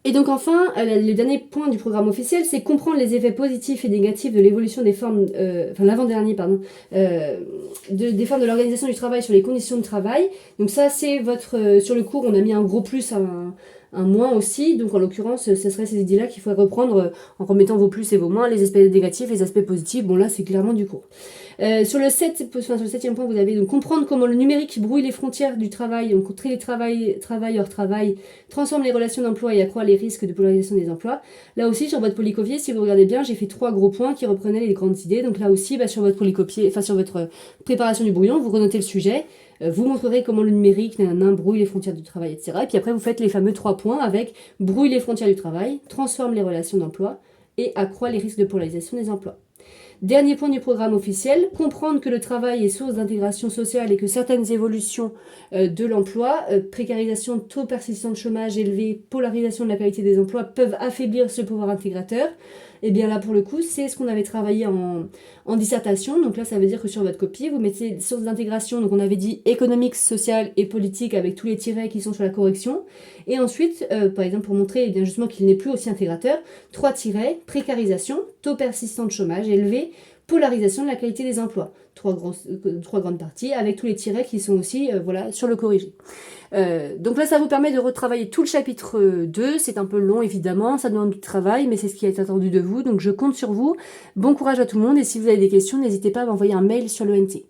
Et donc enfin, le dernier point du programme officiel, c'est comprendre les effets positifs et négatifs de l'évolution des formes, enfin l'avant-dernier, pardon, des formes de l'organisation du travail sur les conditions de travail. Donc ça, c'est votre, sur le cours, on a mis un gros plus, un moins aussi. Donc en l'occurrence, ce serait ces idées-là qu'il faudrait reprendre en remettant vos plus et vos moins, les aspects négatifs, les aspects positifs. Bon là, c'est clairement du cours. Sur le 7e point, vous avez donc comprendre comment le numérique brouille les frontières du travail, donc télétravail, travail hors travail, transforme les relations d'emploi et accroît les risques de polarisation des emplois. Là aussi, sur votre polycopier, si vous regardez bien, j'ai fait 3 gros points qui reprenaient les grandes idées. Donc là aussi, sur votre polycopier, enfin sur votre préparation du brouillon, vous renotez le sujet, vous montrerez comment le numérique brouille les frontières du travail, etc. Et puis après, vous faites les fameux 3 points avec brouille les frontières du travail, transforme les relations d'emploi et accroît les risques de polarisation des emplois. Dernier point du programme officiel, comprendre que le travail est source d'intégration sociale et que certaines évolutions de l'emploi, précarisation, taux persistant de chômage élevé, polarisation de la qualité des emplois peuvent affaiblir ce pouvoir intégrateur. Et bien là pour le coup, c'est ce qu'on avait travaillé en dissertation. Donc là ça veut dire que sur votre copie, vous mettez sources d'intégration, donc on avait dit économique, social et politique avec tous les tirets qui sont sur la correction. Et ensuite, par exemple pour montrer bien justement qu'il n'est plus aussi intégrateur, 3 tirets, précarisation, taux persistant de chômage élevé, polarisation de la qualité des emplois. 3 grandes parties avec tous les tirets qui sont aussi sur le corrigé. Donc là, ça vous permet de retravailler tout le chapitre 2. C'est un peu long, évidemment. Ça demande du travail, mais c'est ce qui est attendu de vous. Donc je compte sur vous. Bon courage à tout le monde. Et si vous avez des questions, n'hésitez pas à m'envoyer un mail sur l'ENT.